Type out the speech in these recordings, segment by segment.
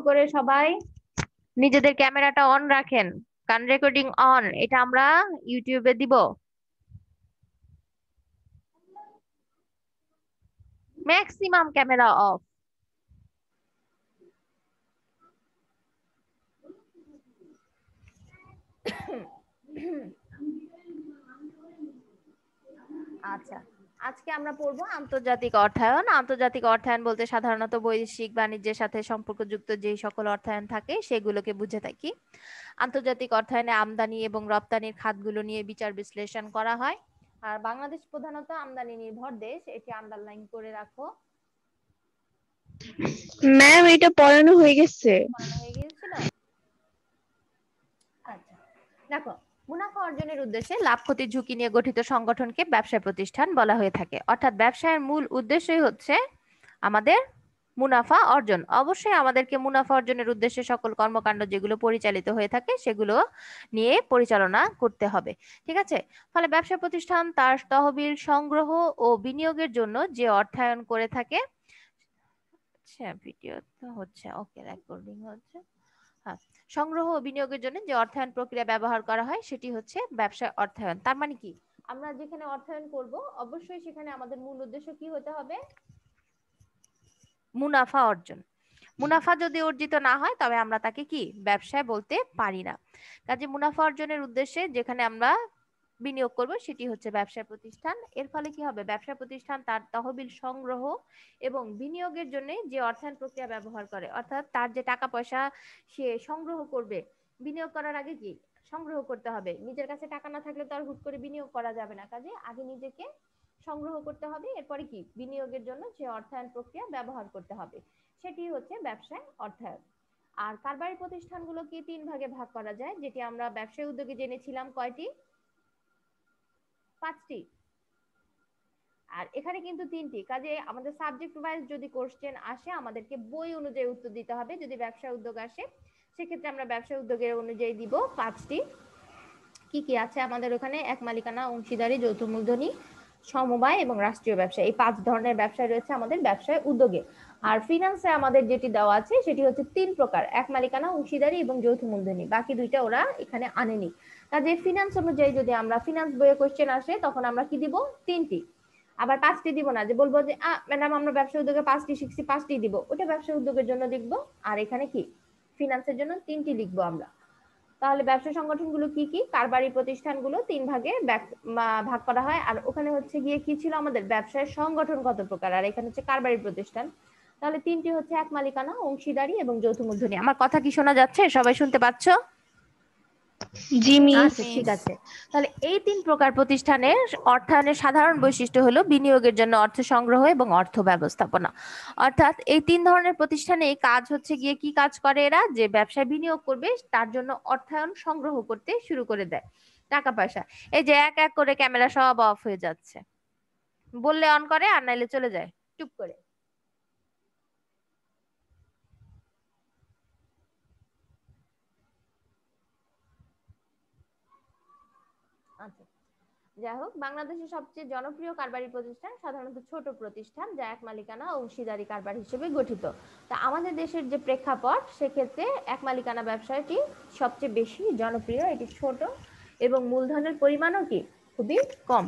করে সবাই নিজেদের ক্যামেরাটা অন রাখেন, কারণ রেকর্ডিং অন, এটা আমরা ইউটিউবে দিব। Maximum camera off. আচ্ছা, আজকে আমরা পড়বো আন্তর্জাতিক অর্থায়ন। আন্তর্জাতিক অর্থায়ন বলতে সাধারণত বৈদেশিক বাণিজ্যের সাথে সম্পর্কযুক্ত যে সকল অর্থায়ন থাকে সেগুলোকে বুঝে থাকি। আন্তর্জাতিক অর্থায়নে আমদানি এবং রপ্তানির খাতগুলো নিয়ে বিচার বিশ্লেষণ করা হয়। আর বাংলাদেশ প্রধানত আমদানি নির্ভর দেশ, এটি আন্ডারলাইন করে রাখো। ম্যাম এটা পড়ানো হয়ে গেছে। পড়ানো হয়ে গিয়েছিল। আচ্ছা, দেখো, মুনাফা অর্জনের উদ্দেশ্যে লাভ ক্ষতির ঝুঁকি নিয়ে গঠিত সংগঠনকে ব্যবসা প্রতিষ্ঠান বলা হয়ে থাকে। অর্থাৎ ব্যবসায়ের মূল উদ্দেশ্যই হচ্ছে আমাদের মুনাফা অর্জন। অবশ্যই আমাদেরকে মুনাফা অর্জনের উদ্দেশ্যে সকল কর্মকাণ্ড যেগুলো পরিচালিত হয়ে থাকে সেগুলো নিয়ে পরিচালনা করতে হবে। ঠিক আছে। ফলে ব্যবসা প্রতিষ্ঠান তার তহবিল সংগ্রহ ও বিনিয়োগের জন্য যে অর্থায়ন করে থাকে। আচ্ছা, ভিডিও তো হচ্ছে, ওকে, রেকর্ডিং হচ্ছে। হ্যাঁ, সংগ্রহ ও বিনিয়োগের জন্য যে অর্থায়ন প্রক্রিয়া ব্যবহার করা হয় সেটি হচ্ছে ব্যবসা অর্থায়ন। তার মানে কি, আমরা যেখানে অর্থায়ন করব অবশ্যই সেখানে আমাদের মূল উদ্দেশ্য কি হতে হবে? মুনাফা অর্জন। মুনাফা যদি অর্জিত না হয় তবে আমরা তাকে কি ব্যবসায় বলতে পারি না। কাজে মুনাফা অর্জনের উদ্দেশ্যে যেখানে আমরা বিনিয়োগ করব সেটি হচ্ছে ব্যবসা প্রতিষ্ঠান। এর ফলে কি হবে, ব্যবসা প্রতিষ্ঠান তার তহবিল সংগ্রহ এবং বিনিয়োগের জন্য যে অর্থায়ন প্রক্রিয়া ব্যবহার করে, অর্থাৎ তার যে টাকা পয়সা সে সংগ্রহ করবে, বিনিয়োগ করার আগে কি সংগ্রহ করতে হবে। নিজের কাছে টাকা না থাকলে তো আর হুট করে বিনিয়োগ করা যাবে না। কাজে আগে নিজেকে সংগ্রহ করতে হবে, এরপরে কি বিনিয়োগের জন্য যে অর্থায়ন প্রক্রিয়া ব্যবহার করতে হবে, সেটি হচ্ছে ব্যবসায় অর্থায়ন। আর কারবারি প্রতিষ্ঠানগুলোকে তিন ভাগে ভাগ করা যায়, যেটি আমরা ব্যবসায় উদ্যোগে জেনেছিলাম কয়টি? 5টি। আর এখানে কিন্তু 3টি। কাজে আমাদের সাবজেক্ট ওয়াইজ যদি কোশ্চেন আসে আমাদেরকে বই অনুযায়ী উত্তর দিতে হবে। যদি ব্যবসা উদ্যোগ আসে সেক্ষেত্রে আমরা ব্যবসা উদ্যোগের অনুযায়ী দিব 5টি। কি কি আছে আমাদের ওখানে? এক মালিকানা, অংশীদারি, যৌথ মূলধনী, সমবায় এবং রাষ্ট্রীয় ব্যবসা। এই 5 ধরনের ব্যবসা রয়েছে আমাদের ব্যবসায় উদ্যোগে। আর ফিনান্সে আমাদের যেটি দেওয়া আছে সেটি হচ্ছে 3 প্রকার, এক মালিকানা, অংশীদারি এবং যৌথ মূলধনী। বাকি দুইটা ওরা এখানে আনেনি। কাজে ফিনান্স অনুযায়ী যদি আমরা ফিনান্স বইয়ে কোশ্চেন আসে তখন আমরা কি দিব? 3টি। আবার 5টি দিব না, যে বলবো যে ম্যাডাম আমরা ব্যবসা উদ্যোগে 5টি শিখছি, 5টি দিব, ওটা ব্যবসা উদ্যোগের জন্য লিখবো। আর এখানে কি ফিনান্সের জন্য 3টি লিখবো আমরা। তাহলে ব্যবসা সংগঠনগুলো কি কি? কারবারি প্রতিষ্ঠানগুলো 3 ভাগে ভাগ করা হয়। আর ওখানে হচ্ছে গিয়ে কি ছিল আমাদের, ব্যবসায় সংগঠন কত প্রকার, আর এখানে হচ্ছে কারবারি প্রতিষ্ঠান। তাহলে 3টি হচ্ছে এক মালিকানা, অংশীদারি এবং যৌথ মূলধনী। আমার কথা কি শোনা যাচ্ছে? সবাই শুনতে পাচ্ছ? জি আচ্ছা, মিস। ঠিক আছে। তাহলে এই 3 প্রকার প্রতিষ্ঠানের অর্থায়নের সাধারণ বৈশিষ্ট্য হলো বিনিয়োগের জন্য অর্থ সংগ্রহ এবং অর্থ ব্যবস্থাপনা। অর্থাৎ এই 3 ধরনের প্রতিষ্ঠানে এই কাজ হচ্ছে গিয়ে কি কাজ করে এরা, যে ব্যবসায় বিনিয়োগ করবে তার জন্য অর্থায়ন সংগ্রহ করতে শুরু করে দেয় টাকা পয়সা। এই যে এক এক করে ক্যামেরা সব অফ হয়ে যাচ্ছে, বললে অন করে আর নাইলে চলে যায় টুপ করে। আচ্ছা, যাই হোক, বাংলাদেশের সবচেয়ে জনপ্রিয় কারবারি প্রতিষ্ঠান সাধারণত ছোট প্রতিষ্ঠান যা এক মালিকানা অংশীদারি কারবার হিসেবে গঠিত। তা আমাদের দেশের যে প্রেক্ষাপট সেক্ষেত্রে এক মালিকানা ব্যবসাটি সবচেয়ে বেশি জনপ্রিয়। এটি ছোট এবং মূলধনের পরিমাণও কি খুবই কম।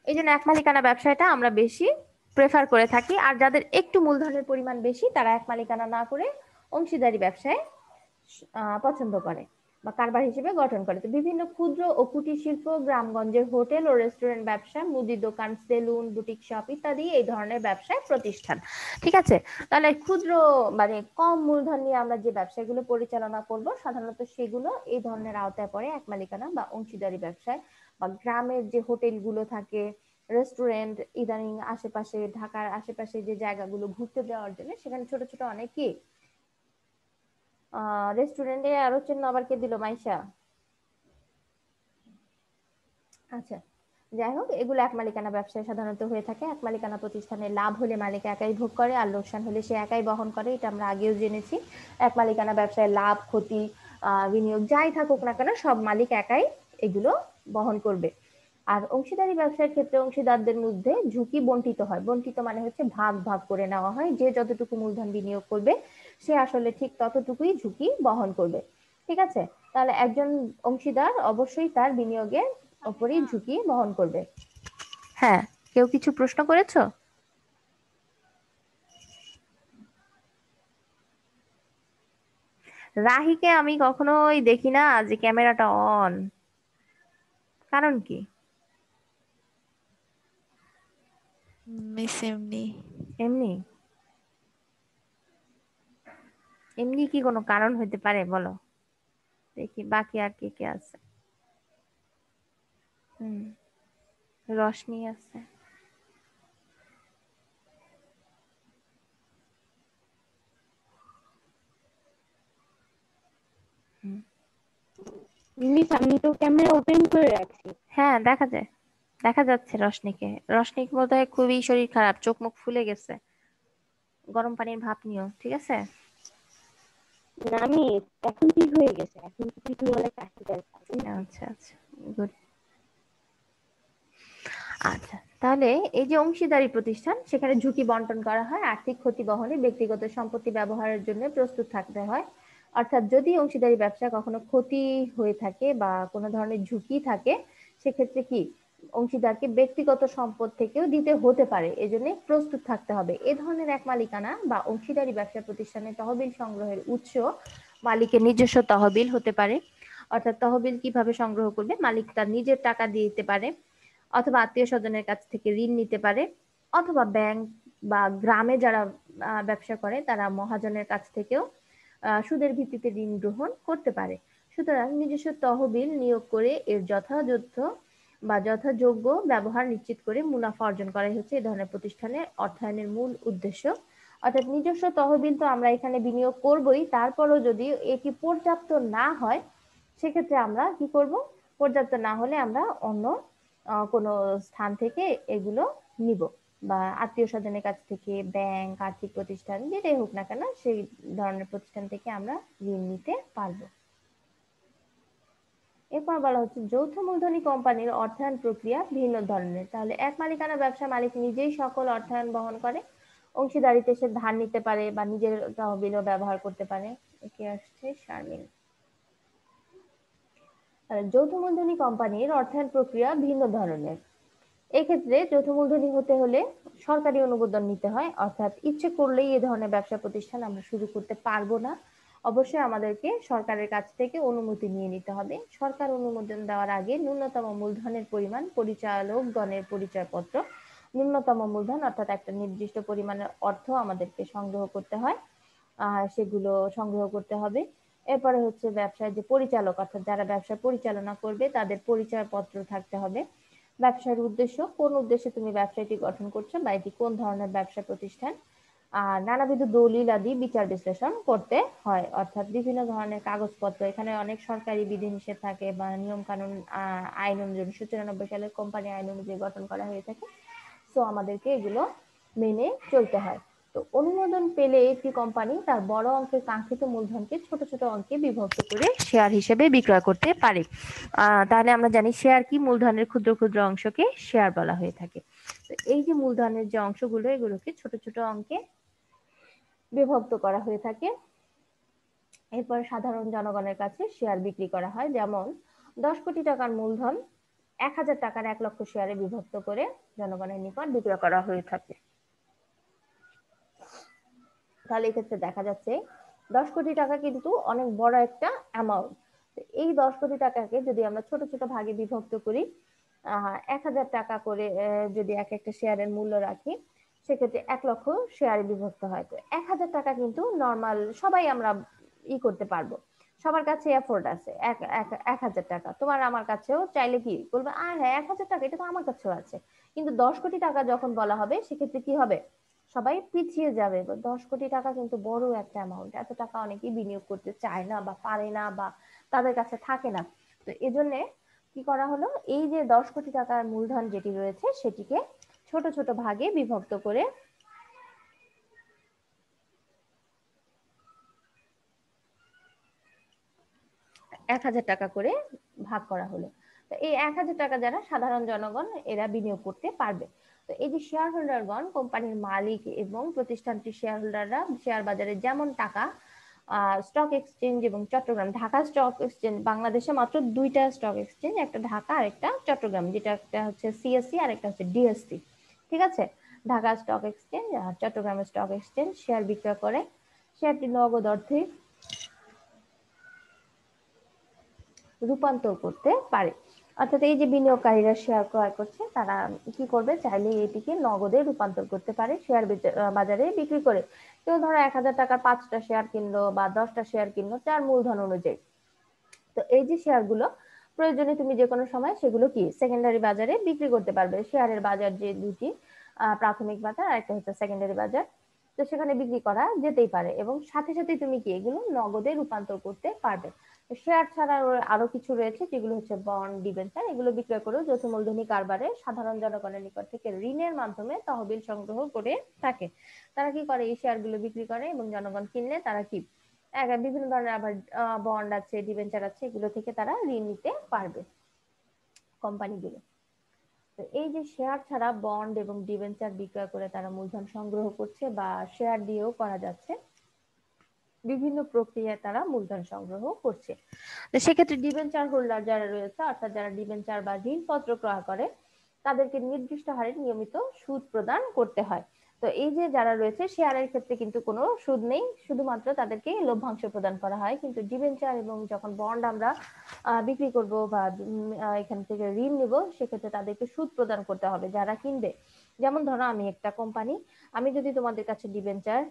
এই জন্য এক মালিকানা ব্যবসাটা আমরা বেশি প্রেফার করে থাকি। আর যাদের একটু মূলধনের পরিমাণ বেশি তারা এক মালিকানা না করে অংশীদারি ব্যবসায় পছন্দ করে বা কারবার হিসেবে গঠন করে। তো বিভিন্ন ক্ষুদ্র ও কুটির শিল্প, গ্রামগঞ্জের হোটেল ও রেস্টুরেন্ট ব্যবসা, মুদি দোকান, সেলুন, বুটিক শপ ইত্যাদি এই ধরনের ব্যবসায় প্রতিষ্ঠান। ঠিক আছে। তাহলে ক্ষুদ্র মানে কম মূলধন নিয়ে আমরা যে ব্যবসাগুলো পরিচালনা করব সাধারণত সেগুলো এই ধরনের আওতায় পড়ে, এক মালিকানা বা অংশীদারি ব্যবসায়। বা গ্রামের যে হোটেলগুলো থাকে, রেস্টুরেন্ট, ইদানিং আশেপাশে ঢাকার আশেপাশে যে জায়গাগুলো ঘুরতে দেওয়ার জন্য সেখানে ছোট ছোট অনেক কি রেস্টুরেন্টে আরো চিহ্ন আবার কে দিল মাইশা। আচ্ছা, যাই হোক, এগুলো এক মালিকানা ব্যবসায় সাধারণত হয়ে থাকে। এক মালিকানা প্রতিষ্ঠানে লাভ হলে মালিক একাই ভোগ করে আর লোকসান হলে সে একাই বহন করে, এটা আমরা আগেও জেনেছি। এক মালিকানা ব্যবসায় লাভ ক্ষতি বিনিয়োগ যাই থাকুক না কেন সব মালিক একাই এগুলো বহন করবে। আর অংশীদারি ব্যবসার ক্ষেত্রে অংশীদারদের মধ্যে ঝুঁকি বন্টিত হয়। বন্টিত মানে হচ্ছে ভাগ ভাগ করে নেওয়া হয়, যে যতটুকু মূলধন বিনিয়োগ করবে সে আসলে ঠিক ততটুকুই ঝুঁকি বহন করবে। ঠিক আছে, তাহলে একজন অংশীদার অবশ্যই তার বিনিয়োগের উপরই ঝুঁকি বহন করবে। হ্যাঁ, কেউ কিছু প্রশ্ন করেছো? রাহিকে আমি কখনোই দেখি না যে ক্যামেরাটা অন, কারণ কি? মিস এমনি। এমনি? এমনি কি কোনো কারণ হইতে পারে বলো দেখি, বাকি আর কে কে আছে? হুম, রশনি আছে। হুম, মিস আমি তো ক্যামেরা ওপেন করে রাখছি। হ্যাঁ দেখা যায়, দেখা যাচ্ছে রশনিকে। রশনি বোধহয় খুবই শরীর খারাপ, চোখ মুখ ফুলে গেছে। গরম পানির ভাপ নিও, ঠিক আছে? না আমি এখন ঠিক হয়ে গেছে, এখন ঠিক হলে কাশি দেয়। আচ্ছা আচ্ছা, গুড। আচ্ছা, তাহলে এই যে অংশীদারি প্রতিষ্ঠান, সেখানে ঝুঁকি বন্টন করা হয়, আর্থিক ক্ষতি বহনে ব্যক্তিগত সম্পত্তি ব্যবহারের জন্য প্রস্তুত থাকতে হয়। অর্থাৎ যদি অংশীদারি ব্যবসা কখনো ক্ষতি হয়ে থাকে বা কোনো ধরনের ঝুঁকি থাকে, সেক্ষেত্রে কি অংশীদারকে ব্যক্তিগত সম্পদ থেকেও দিতে হতে পারে, এজন্য প্রস্তুত থাকতে হবে। এ ধরনের এক মালিকানা বা অংশীদারি ব্যবসা প্রতিষ্ঠানে তহবিল সংগ্রহের উৎস মালিকের নিজস্ব তহবিল হতে পারে। অর্থাৎ তহবিল কিভাবে সংগ্রহ করবে? মালিক তার নিজের টাকা দিয়ে দিতে পারে, অথবা আত্মীয় স্বজনের কাছ থেকে ঋণ নিতে পারে, অথবা ব্যাংক বা গ্রামে যারা ব্যবসা করে তারা মহাজনের কাছ থেকেও সুদের ভিত্তিতে ঋণ গ্রহণ করতে পারে। সুতরাং নিজস্ব তহবিল নিয়োগ করে এর যথাযোগ্য ব্যবহার নিশ্চিত করে মুনাফা অর্জন করাই হচ্ছে এই ধরনের প্রতিষ্ঠানের অর্থায়নের মূল উদ্দেশ্য। অর্থাৎ নিজস্ব তহবিল তো আমরা এখানে বিনিয়োগ করবই, তারপরও যদি এটি পর্যাপ্ত না হয় সেক্ষেত্রে আমরা কি করব? পর্যাপ্ত না হলে আমরা অন্য কোনো স্থান থেকে এগুলো নিব, বা আত্মীয় স্বজনের কাছ থেকে, ব্যাংক, আর্থিক প্রতিষ্ঠান যেটাই হোক না কেন সেই ধরনের প্রতিষ্ঠান থেকে আমরা ঋণ নিতে পারবো। এরপর বলা হচ্ছে যৌথ মূলধনী কোম্পানির অর্থায়ন প্রক্রিয়া ভিন্ন ধরনের। তাহলে এক মালিকানা ব্যবসা মালিক নিজেই সকল অর্থায়ন বহন করে, অংশীদারিতে সে ধার নিতে পারে বা নিজের তহবিলও ব্যবহার করতে পারে। একে আসছে শারমিন। যৌথ মূলধনী কোম্পানির অর্থায়ন প্রক্রিয়া ভিন্ন ধরনের। এক্ষেত্রে যৌথ মূলধনী হতে হলে সরকারি অনুমোদন নিতে হয়, অর্থাৎ ইচ্ছে করলেই এ ধরনের ব্যবসা প্রতিষ্ঠান আমরা শুরু করতে পারবো না। অবশ্যই আমাদেরকে সরকারের কাছ থেকে অনুমতি নিয়ে নিতে হবে। সরকার অনুমোদন দেওয়ার আগে ন্যূনতম মূলধনের পরিমাণ, পরিচালকগণের পরিচয়পত্র, ন্যূনতম মূলধন অর্থাৎ একটা নির্দিষ্ট পরিমাণের অর্থ আমাদেরকে সংগ্রহ করতে হয়, সেগুলো সংগ্রহ করতে হবে। এরপরে হচ্ছে ব্যবসায় যে পরিচালক অর্থাৎ যারা ব্যবসা পরিচালনা করবে তাদের পরিচয়পত্র থাকতে হবে। ব্যবসার উদ্দেশ্য, কোন উদ্দেশ্যে তুমি ব্যবসাটি গঠন করছো বা এটি কোন ধরনের ব্যবসা প্রতিষ্ঠান, আর নানাবিধ দলিল আদি বিচার বিশ্লেষণ করতে হয়। অর্থাৎ বিভিন্ন ধরনের কাগজপত্র, এখানে অনেক সরকারি বিধিনিষেধ থাকে বা নিয়ম কানুন আইন অনুযায়ী 1994 সালের কোম্পানি আইন অনুযায়ী গঠন করা হয়ে থাকে। তো আমাদেরকে এগুলো মেনে চলতে হয়। তো অনুমোদন পেলে একটি কোম্পানি তার বড় অঙ্কের কাঙ্ক্ষিত মূলধনকে ছোট ছোট অঙ্কে বিভক্ত করে শেয়ার হিসেবে বিক্রয় করতে পারে। তাহলে আমরা জানি শেয়ার কি? মূলধনের ক্ষুদ্র ক্ষুদ্র অংশকে শেয়ার বলা হয়ে থাকে। তো এই যে মূলধনের যে অংশগুলো, এগুলোকে ছোট ছোট অঙ্কে বিভক্ত করা হয়ে থাকে। এরপর সাধারণ জনগণের কাছে শেয়ার বিক্রি করা হয়, যেমন 10 কোটি টাকার মূলধন 1000 টাকার 1 লক্ষ শেয়ারে বিভক্ত করে জনগণের নিকট বিক্রয় করা হয়ে থাকে। তাহলে এক্ষেত্রে দেখা যাচ্ছে 10 কোটি টাকা কিন্তু অনেক বড় একটা অ্যামাউন্ট। এই 10 কোটি টাকাকে যদি আমরা ছোট ছোট ভাগে বিভক্ত করি, 1000 টাকা করে যদি এক একটা শেয়ারের মূল্য রাখি, সেক্ষেত্রে 1 লক্ষ শেয়ারে বিভক্ত হয়। তো 1000 টাকা কিন্তু নর্মাল সবাই আমরা করতে পারবো, সবার কাছে এফোর্ড আছে। 1000 টাকা তোমার আমার কাছেও চাইলে কি বলবো, আর হ্যাঁ 1000 টাকা এটা তো আমার কাছেও আছে। কিন্তু 10 কোটি টাকা যখন বলা হবে সেক্ষেত্রে কি হবে? সবাই পিছিয়ে যাবে। 10 কোটি টাকা কিন্তু বড় একটা অ্যামাউন্ট, এত টাকা অনেকেই বিনিয়োগ করতে চায় না বা পারে না বা তাদের কাছে থাকে না। তো এজন্য কি করা হলো, এই যে 10 কোটি টাকার মূলধন যেটি রয়েছে সেটিকে ছোট ছোট ভাগে বিভক্ত করে 1000 টাকা করে ভাগ করা হলো। তো এই 1,000 টাকা যারা সাধারণ জনগণ এরা বিনিয়োগ করতে পারবে। তো এই যে শেয়ার হোল্ডারগণ কোম্পানির মালিক এবং প্রতিষ্ঠানটির শেয়ার হোল্ডাররা শেয়ার বাজারে যেমন টাকা স্টক এক্সচেঞ্জ এবং চট্টগ্রাম ঢাকা স্টক এক্সচেঞ্জ, বাংলাদেশে মাত্র 2টা স্টক এক্সচেঞ্জ, একটা ঢাকা আর একটা চট্টগ্রাম, যেটা একটা হচ্ছে সিএসসি আর একটা হচ্ছে ডিএসসি। ঠিক আছে, ঢাকা স্টক এক্সচেঞ্জ আর চট্টগ্রাম স্টক এক্সচেঞ্জ শেয়ার বিক্রয় করে শেয়ারটি নগদ অর্থে রূপান্তর করতে পারে। অর্থাৎ এই যে বিনিয়োগকারীরা শেয়ার ক্রয় করছে তারা কি করবে, চাইলে এটিকে নগদে রূপান্তর করতে পারে শেয়ার বাজারে বিক্রি করে। কেউ ধরো 1,000 টাকার 5টা শেয়ার কিনলো বা 10টা শেয়ার কিনলো তার মূলধন অনুযায়ী। তো এই যে শেয়ারগুলো প্রয়োজনে তুমি যে কোনো সময় সেগুলো কি সেকেন্ডারি বাজারে বিক্রি করতে পারবে। শেয়ারের বাজার যে দুটি, প্রাথমিক বাজার আর একটা হচ্ছে সেকেন্ডারি বাজার, তো সেখানে বিক্রি করা যেতেই পারে এবং সাথে সাথে তুমি কি এগুলো নগদে রূপান্তর করতে পারবে। শেয়ার ছাড়া আরো কিছু রয়েছে যেগুলো হচ্ছে বন্ড, ডিবেঞ্চার, এগুলো বিক্রয় করেও যৌথ মূলধনী কারবারে সাধারণ জনগণের নিকট থেকে ঋণের মাধ্যমে তহবিল সংগ্রহ করে থাকে। তারা কি করে, এই শেয়ার গুলো বিক্রি করে এবং জনগণ কিনলে তারা কি বিভিন্ন ধরনের আবার বন্ড আছে, ডিবেঞ্চার আছে, এগুলো থেকে তারা ঋণ নিতে পারবে কোম্পানিগুলো। তো এই যে শেয়ার ছাড়া বন্ড এবং ডিবেঞ্চার বিক্রয় করে তারা মূলধন সংগ্রহ করছে বা শেয়ার দিয়েও করা যাচ্ছে, বিভিন্ন প্রক্রিয়ায় তারা মূলধন সংগ্রহ করছে। তো সেক্ষেত্রে ডিবেঞ্চার হোল্ডার যারা রয়েছে, অর্থাৎ যারা ডিবেঞ্চার বা ঋণপত্র ক্রয় করে, তাদেরকে নির্দিষ্ট হারে নিয়মিত সুদ প্রদান করতে হয়। তো এই যে যারা রয়েছে শেয়ারের ক্ষেত্রে কিন্তু কোনো সুদ নেই, শুধুমাত্র তাদেরকে লভ্যাংশ প্রদান করা হয়। কিন্তু ডিবেঞ্চার এবং যখন বন্ড আমরা বিক্রি করব বা এখান থেকে ঋণ নিব, সেক্ষেত্রে তাদেরকে সুদ প্রদান করতে হবে যারা কিনবে। যেমন ধরো আমি একটা কোম্পানি, আমি যদি তোমাদের কাছে ডিবেঞ্চার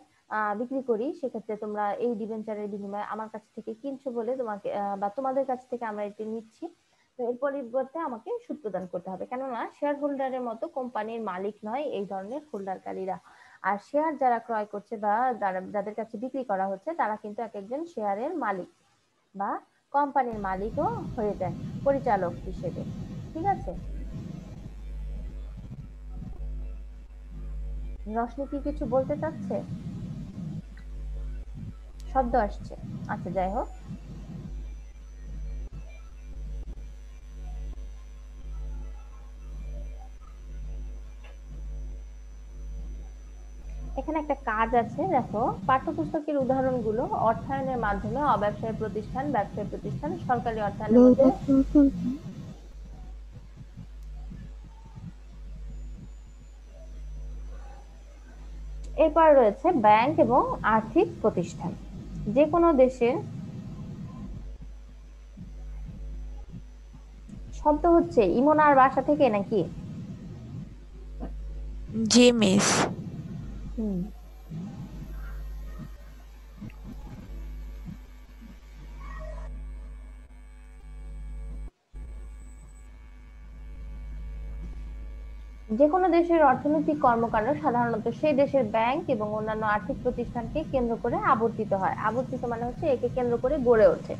বিক্রি করি, সেক্ষেত্রে তোমরা এই ডিবেঞ্চারের বিনিময়ে আমার কাছ থেকে কিনছো বলে তোমাকে বা তোমাদের কাছ থেকে আমরা এটি নিচ্ছি, তো এর পরিবর্তে আমাকে সুদ প্রদান করতে হবে। কেননা শেয়ার হোল্ডারের মতো কোম্পানির মালিক নয় এই ধরনের হোল্ডারকারীরা। আর শেয়ার যারা ক্রয় করছে বা যাদের কাছে বিক্রি করা হচ্ছে তারা কিন্তু এক একজন শেয়ারের মালিক বা কোম্পানির মালিকও হয়ে যায় পরিচালক হিসেবে। ঠিক আছে, রশনি কি কিছু বলতে চাচ্ছে? শব্দ আসছে, আচ্ছা যাই হোক। এখানে একটা কাজ আছে, দেখো পাঠ্যপুস্তকের উদাহরণগুলো অর্থায়নের মাধ্যমে অব্যবসায়ী প্রতিষ্ঠান, ব্যবসায়ী প্রতিষ্ঠান, সরকারি অর্থায়নের মধ্যে এরপর রয়েছে ব্যাংক এবং আর্থিক প্রতিষ্ঠান। যে কোনো দেশের শব্দ হচ্ছে ইমনার বাসা থেকে নাকি? জি মিস। হুম, যে কোনো দেশের অর্থনৈতিক কর্মকাণ্ড সাধারণত সেই দেশের ব্যাংক এবং অন্যান্য আর্থিক প্রতিষ্ঠানকে কেন্দ্র করে আবর্তিত হয়। আবর্তিত মানে হচ্ছে একে কেন্দ্র করে গড়ে ওঠে।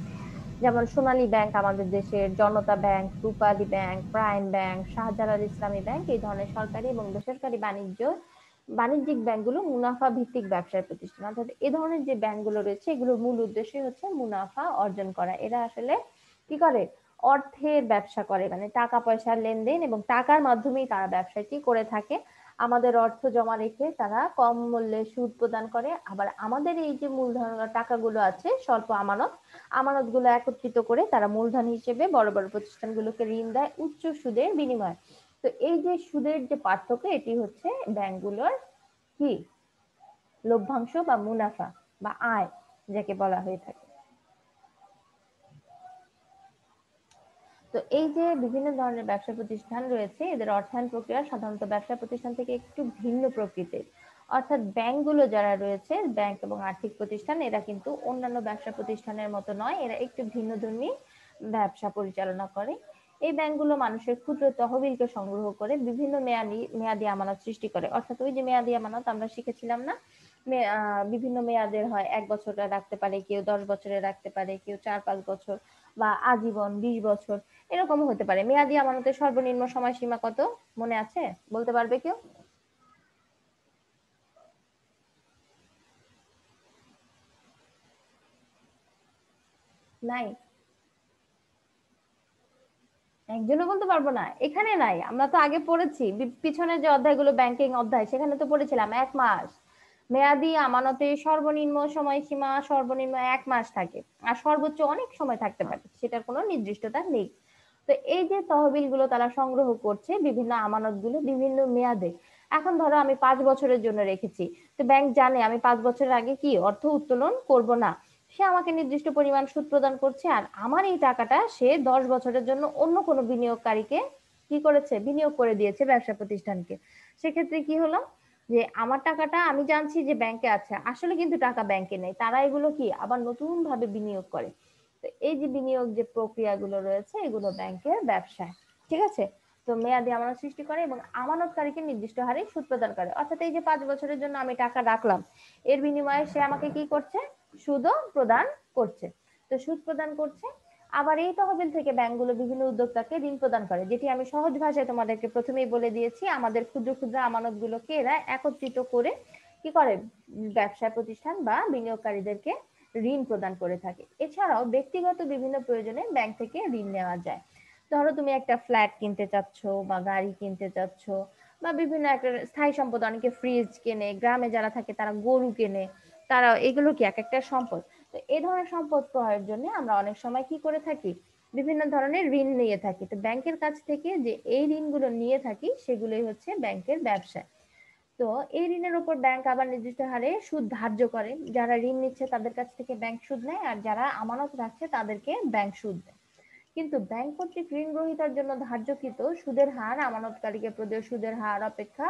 যেমন সোনালী ব্যাংক আমাদের দেশের, জনতা ব্যাংক, রূপালী ব্যাংক, প্রাইম ব্যাংক, শাহজালাল ইসলামী ব্যাংক, এই ধরনের সরকারি এবং বেসরকারি বাণিজ্যিক ব্যাংকগুলো মুনাফা ভিত্তিক ব্যবসায় প্রতিষ্ঠান। অর্থাৎ এই ধরনের যে ব্যাংকগুলো রয়েছে এগুলোর মূল উদ্দেশ্যই হচ্ছে মুনাফা অর্জন করা। এরা আসলে কি করে, অর্থের ব্যবসা করে, মানে টাকা পয়সার লেনদেন এবং টাকার মাধ্যমেই তারা ব্যবসাটি করে থাকে। আমাদের অর্থ জমা রেখে তারা কম মূল্যে সুদ প্রদান করে। আবার আমাদের এই যে মূলধন টাকাগুলো আছে, স্বল্প আমানত গুলো একত্রিত করে তারা মূলধন হিসেবে বড় বড় প্রতিষ্ঠানগুলোকে ঋণ দেয় উচ্চ সুদের বিনিময়ে। তো এই যে সুদের যে পার্থক্য, এটি হচ্ছে ব্যাংকগুলোর কি লভ্যাংশ বা মুনাফা বা আয় যাকে বলা হয়ে থাকে। তো এই যে বিভিন্ন ধরনের ব্যবসা প্রতিষ্ঠান রয়েছে, এদের অর্থায়ন প্রক্রিয়া সাধারণত ব্যবসা প্রতিষ্ঠান থেকে একটু ভিন্ন প্রকৃতির। অর্থাৎ ব্যাংকগুলো যারা রয়েছে, ব্যাংক এবং আর্থিক প্রতিষ্ঠান, এরা কিন্তু অন্যান্য ব্যবসা প্রতিষ্ঠানের মতো নয়, এরা একটু ভিন্নধর্মী ব্যবসা পরিচালনা করে। এই ব্যাংকগুলো মানুষের ক্ষুদ্র তহবিলকে সংগ্রহ করে বিভিন্ন মেয়াদি আমানত সৃষ্টি করে। অর্থাৎ ওই যে মেয়াদি আমানত আমরা শিখেছিলাম না, বিভিন্ন মেয়াদের হয়, 1 বছরের রাখতে পারে কেউ, 10 বছরের রাখতে পারে কেউ, 4-5 বছর বা আজীবন 20 বছর, এরকমও হতে পারে। মেয়াদি আমানতের সর্বনিম্ন সময়সীমা কত মনে আছে, বলতে পারবে কেউ? নাই? একজনও বলতে পারবো না, এখানে নাই। আমরা তো আগে পড়েছি পিছনের যে অধ্যায়গুলো, ব্যাংকিং অধ্যায়, সেখানে তো পড়েছিলাম 1 মাস। মেয়াদি আমানতে সর্বনিম্ন সময়সীমা সর্বনিম্ন 1 মাস থাকে, আর সর্বোচ্চ অনেক সময় থাকতে পারে, সেটার কোনো নির্দিষ্টতা নেই। তো এই যে তহবিল গুলো তারা সংগ্রহ করছে, বিভিন্ন আমানত গুলো বিভিন্ন মেয়াদে। এখন ধরো আমি 5 বছরের জন্য রেখেছি, তো ব্যাংক জানে আমি 5 বছরের আগে কি অর্থ উত্তোলন করব না, সে আমাকে নির্দিষ্ট পরিমাণ সুদ প্রদান করছে, আর আমার এই টাকাটা সে 10 বছরের জন্য অন্য কোনো বিনিয়োগকারীকে কি করেছে, বিনিয়োগ করে দিয়েছে ব্যবসা প্রতিষ্ঠানকে। সেক্ষেত্রে কি হলো, যে আমার টাকাটা আমি জানছি যে ব্যাংকে আছে, আসলে কিন্তু টাকা ব্যাংকে নেই, তারা এগুলো কি আবার নতুন ভাবে বিনিয়োগ করে। তো এই যে বিনিয়োগ যে প্রক্রিয়াগুলো রয়েছে, এগুলো ব্যাংকের ব্যবসায়। ঠিক আছে। তো মেয়াদি আমানত সৃষ্টি করে এবং আমানতকারীকে নির্দিষ্ট হারে সুদ প্রদান করে। অর্থাৎ এই যে 5 বছরের জন্য আমি টাকা রাখলাম, এর বিনিময়ে সে আমাকে কি করছে, সুদও প্রদান করছে। তো সুদ প্রদান করছে। আবার এই তহবিল থেকে ব্যাংকগুলো বিভিন্ন উদ্যোক্তাকে ঋণ প্রদান করে, যেটি আমি সহজ ভাষায় তোমাদেরকে প্রথমেই বলে দিয়েছি। আমাদের ক্ষুদ্র ক্ষুদ্র আমানত গুলোকে এরা একত্রিত করে কি করে, ব্যবসা প্রতিষ্ঠান বা বিনিয়োগকারীদেরকে ঋণ প্রদান করে থাকে। এছাড়াও ব্যক্তিগত বিভিন্ন প্রয়োজনে ব্যাংক থেকে ঋণ নেওয়া যায়। ধরো তুমি একটা ফ্ল্যাট কিনতে চাচ্ছ, বা গাড়ি কিনতে চাচ্ছ, বা বিভিন্ন একটা স্থায়ী সম্পদ, অনেকে ফ্রিজ কেনে, গ্রামে যারা থাকে তারা গরু কেনে, তারা এগুলো কি এক একটা সম্পদ। তো এই ধরনের সম্পদ ক্রয়ের জন্য আমরা অনেক সময় কি করে থাকি, বিভিন্ন ধরনের ঋণ নিয়ে থাকি। তো ব্যাংকের কাছ থেকে যে এই ঋণগুলো নিয়ে থাকি, সেগুলোই হচ্ছে ব্যাংকের ব্যবসা। তো এই ঋণের উপর ব্যাংক আবার নির্দিষ্ট হারে সুদ ধার্য করে। যারা ঋণ নিচ্ছে তাদের কাছ থেকে ব্যাংক সুদ নেয়, আর যারা আমানত রাখছে তাদেরকে ব্যাংক সুদ দেয়। কিন্তু ব্যাংক কর্তৃক ঋণ গ্রহীতার জন্য ধার্যকৃত সুদের হার আমানতকারীকে প্রদেয় সুদের হার অপেক্ষা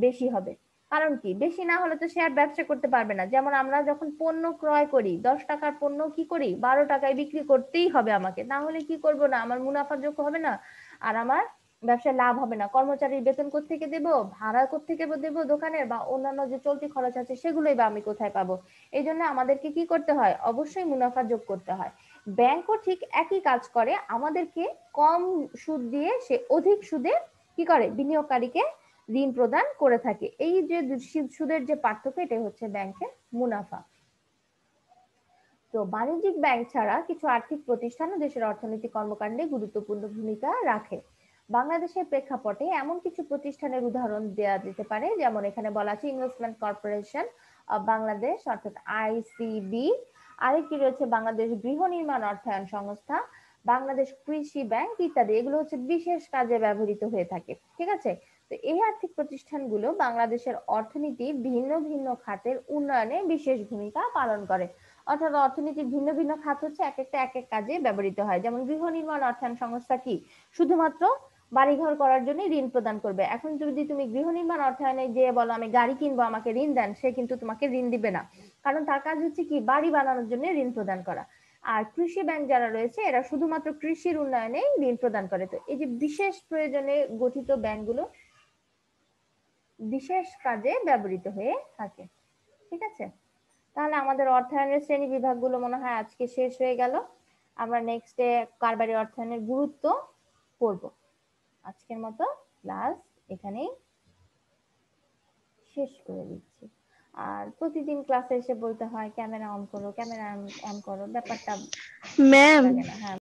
বেশি হবে। কারণ কি, বেশি না হলে তো সে আর ব্যবসা করতে পারবে না। যেমন আমরা যখন পণ্য ক্রয় করি, 10 টাকার পণ্য কি করি, 12 টাকায় বিক্রি করতেই হবে আমাকে, না হলে কি করব না, আমার মুনাফার যোগ্য হবে না, আর আমার ব্যবসায় লাভ হবে না। কর্মচারীর বেতন কোত্থেকে দেব, ভাড়া কোত্থেকে দেব দোকানের, বা অন্যান্য যে চলতি খরচ আছে সেগুলোই বা আমি কোথায় পাবো। এই জন্য আমাদেরকে কি করতে হয়, অবশ্যই মুনাফা যোগ করতে হয়। ব্যাংকও ঠিক একই কাজ করে, আমাদেরকে কম সুদ দিয়ে সে অধিক সুদে কি করে, বিনিয়োগকারীকে ঋণ প্রদান করে থাকে। এই যে সুদের যে পার্থক্য, এটাই হচ্ছে ব্যাংকের মুনাফা। তো বাণিজ্যিক ব্যাংক ছাড়া কিছু আর্থিক প্রতিষ্ঠানও দেশের অর্থনৈতিক কর্মকাণ্ডে গুরুত্বপূর্ণ ভূমিকা রাখে। বাংলাদেশের প্রেক্ষাপটে এমন কিছু প্রতিষ্ঠানের উদাহরণ দেওয়া যেতে পারে, যেমন এখানে বলা আছে ইনভেস্টমেন্ট কর্পোরেশন অফ বাংলাদেশ অর্থাৎ আইসিবি, আরেকটি রয়েছে বাংলাদেশ গৃহ নির্মাণ অর্থায়ন সংস্থা, বাংলাদেশ কৃষি ব্যাংক ইত্যাদি। এগুলো হচ্ছে বিশেষ কাজে ব্যবহৃত হয়ে থাকে। ঠিক আছে। তো এই আর্থিক প্রতিষ্ঠানগুলো বাংলাদেশের অর্থনীতির ভিন্ন ভিন্ন খাতের উন্নয়নে বিশেষ ভূমিকা পালন করে। অর্থাৎ অর্থনীতির ভিন্ন ভিন্ন খাত হচ্ছে এক একটা এক এক কাজে ব্যবহৃত হয়। যেমন গৃহ নির্মাণ অর্থায়ন সংস্থা কি, শুধুমাত্র বাড়িঘর করার জন্য ঋণ প্রদান করবে। এখন যদি তুমি গৃহ নির্মাণ অর্থায়নে যে বলো আমি গাড়ি কিনবো আমাকে ঋণ দেন, সে কিন্তু তোমাকে ঋণ দিবে না, কারণ তার কাজ হচ্ছে কি বাড়ি বানানোর জন্য ঋণ প্রদান করা। আর কৃষি ব্যাংক যারা রয়েছে, এরা শুধুমাত্র কৃষির উন্নয়নে ঋণ প্রদান করে। তো এই যে বিশেষ প্রয়োজনে গঠিত ব্যাংকগুলো বিশেষ কাজে ব্যবহৃত হয়ে থাকে। ঠিক আছে। তাহলে আমাদের অর্থায়নের শ্রেণী বিভাগগুলো মনে হয় আজকে শেষ হয়ে গেল। আমরা নেক্সটে কারবারি অর্থায়নের গুরুত্ব পড়ব। আজকের মতো ক্লাস এখানেই শেষ করে দিচ্ছি। আর প্রতিদিন ক্লাসে এসে বলতে হয় ক্যামেরা অন করো, ক্যামেরা অন করো, ব্যাপারটা ম্যাম লাগে না। হ্যাঁ।